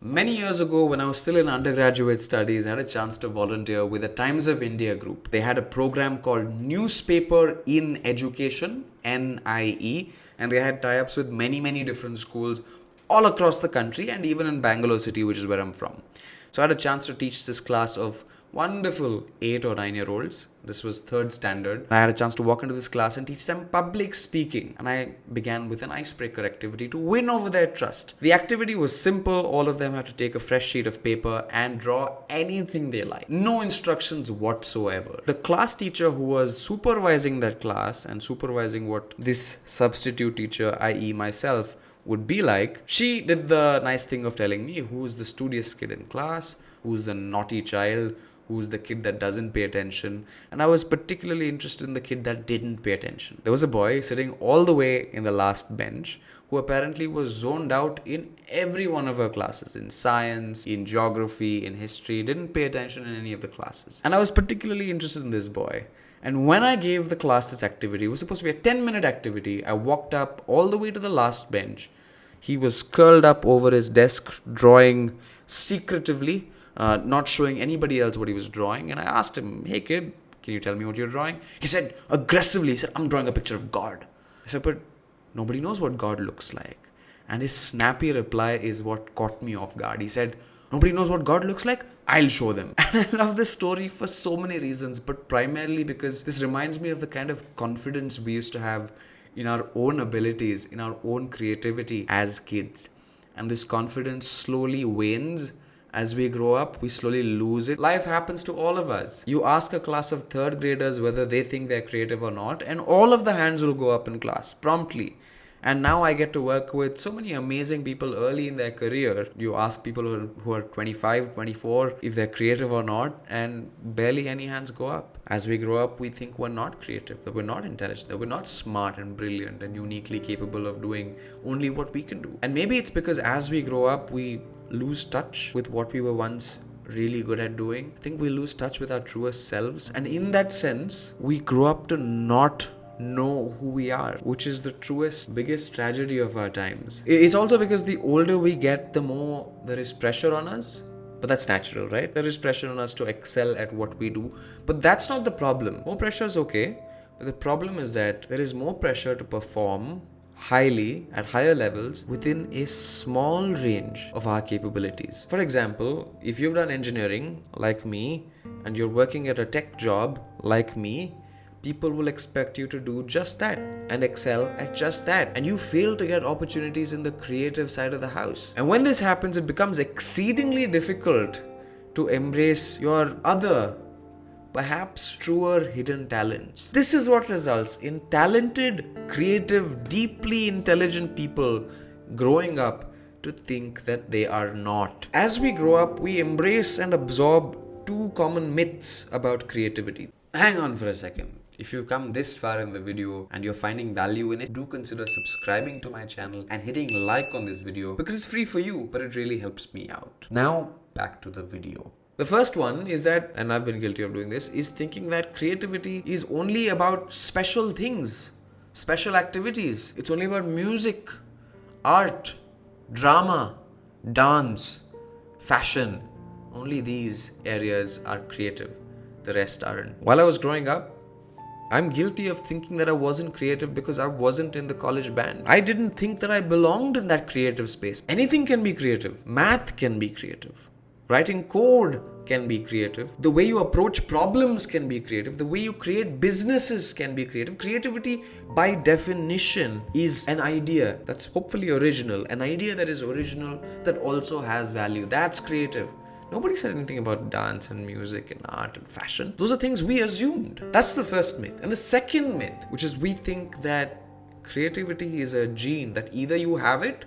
Many years ago, when I was still in undergraduate studies, I had a chance to volunteer with the Times of India group. They had a program called Newspaper in Education, NIE, and they had tie ups with many different schools all across the country and even in Bangalore city, which is where I'm from. So I had a chance to teach this class of wonderful 8 or 9 year olds. This was third standard. I had a chance to walk into this class and teach them public speaking. And I began with an icebreaker activity to win over their trust. The activity was simple. All of them had to take a fresh sheet of paper and draw anything they like. No instructions whatsoever. The class teacher who was supervising that class and supervising what this substitute teacher, i.e. myself, would be like, she did the nice thing of telling me who's the studious kid in class, who's the naughty child, who's the kid that doesn't pay attention. And I was particularly interested in the kid that didn't pay attention. There was a boy sitting all the way in the last bench who apparently was zoned out in every one of her classes, in science, in geography, in history, didn't pay attention in any of the classes. And I was particularly interested in this boy. And when I gave the class this activity, it was supposed to be a 10-minute activity. I walked up all the way to the last bench. He was curled up over his desk, drawing secretively, not showing anybody else what he was drawing. And I asked him, "Hey kid, can you tell me what you're drawing?" He said aggressively, "I'm drawing a picture of God." I said, "But nobody knows what God looks like." And his snappy reply is what caught me off guard. He said, "Nobody knows what God looks like? I'll show them." And I love this story for so many reasons, but primarily because this reminds me of the kind of confidence we used to have in our own abilities, in our own creativity as kids. And this confidence slowly wanes as we grow up. We slowly lose it. Life happens to all of us. You ask a class of third graders whether they think they're creative or not, and all of the hands will go up in class promptly. And now I get to work with so many amazing people early in their career. You ask people who are 25, 24 if they're creative or not, and barely any hands go up. As we grow up, we think we're not creative, that we're not intelligent, that we're not smart and brilliant and uniquely capable of doing only what we can do. And maybe it's because as we grow up, we lose touch with what we were once really good at doing. I think we lose touch with our truest selves. And in that sense, we grow up to not know who we are, which is the truest, biggest tragedy of our times. It's also because the older we get, the more there is pressure on us. But that's natural, right? There is pressure on us to excel at what we do. But that's not the problem. More pressure is okay. But the problem is that there is more pressure to perform highly at higher levels within a small range of our capabilities. For example, if you've done engineering like me and you're working at a tech job like me, people will expect you to do just that and excel at just that. And you fail to get opportunities in the creative side of the house. And when this happens, it becomes exceedingly difficult to embrace your other, perhaps truer hidden talents. This is what results in talented, creative, deeply intelligent people growing up to think that they are not. As we grow up, we embrace and absorb two common myths about creativity. Hang on for a second. If you've come this far in the video and you're finding value in it, do consider subscribing to my channel and hitting like on this video because it's free for you, but it really helps me out. Now, back to the video. The first one is that, and I've been guilty of doing this, is thinking that creativity is only about special things, special activities. It's only about music, art, drama, dance, fashion. Only these areas are creative. The rest aren't. While I was growing up, I'm guilty of thinking that I wasn't creative because I wasn't in the college band. I didn't think that I belonged in that creative space. Anything can be creative. Math can be creative. Writing code can be creative. The way you approach problems can be creative. The way you create businesses can be creative. Creativity, by definition, is an idea that's hopefully original. An idea that is original that also has value. That's creative. Nobody said anything about dance and music and art and fashion. Those are things we assumed. That's the first myth. And the second myth, which is we think that creativity is a gene, that either you have it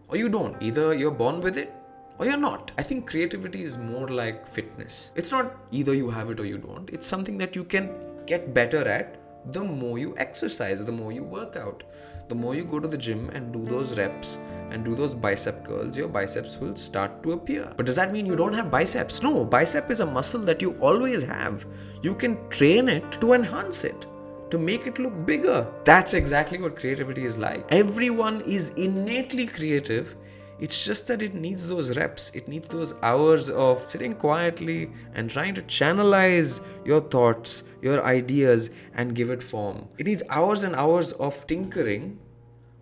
or you don't. Either you're born with it or you're not. I think creativity is more like fitness. It's not either you have it or you don't. It's something that you can get better at the more you exercise, the more you work out. The more you go to the gym and do those reps and do those bicep curls, your biceps will start to appear. But does that mean you don't have biceps? No, bicep is a muscle that you always have. You can train it to enhance it, to make it look bigger. That's exactly what creativity is like. Everyone is innately creative It's just that it needs those reps. It needs those hours of sitting quietly and trying to channelize your thoughts, your ideas, and give it form. It needs hours and hours of tinkering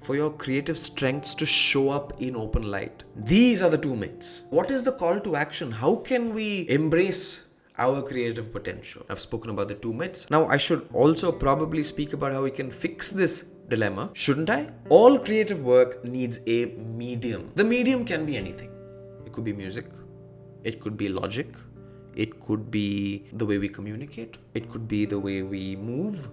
for your creative strengths to show up in open light. These are the two myths. What is the call to action? How can we embrace our creative potential? I've spoken about the two myths. Now I should also probably speak about how we can fix this dilemma, shouldn't I? All creative work needs a medium. The medium can be anything. It could be music, it could be logic, it could be the way we communicate, it could be the way we move,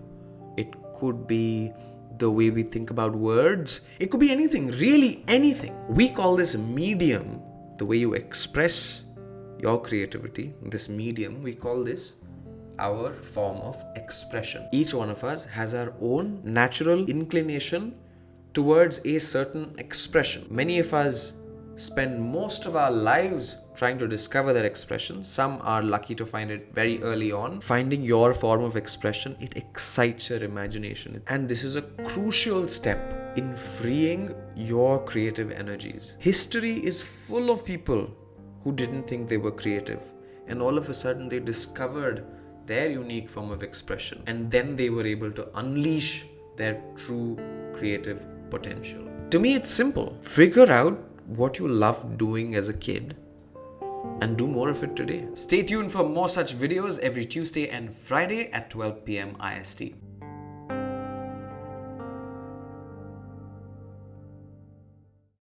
it could be the way we think about words. It could be anything, really anything. We call this medium, the way you express your creativity, this medium, we call this our form of expression. Each one of us has our own natural inclination towards a certain expression. Many of us spend most of our lives trying to discover that expression. Some are lucky to find it very early on. Finding your form of expression, it excites your imagination. And this is a crucial step in freeing your creative energies. History is full of people who didn't think they were creative, and all of a sudden they discovered their unique form of expression, and then they were able to unleash their true creative potential. To me, it's simple. Figure out what you loved doing as a kid and do more of it today. Stay tuned for more such videos every Tuesday and Friday at 12 p.m. IST.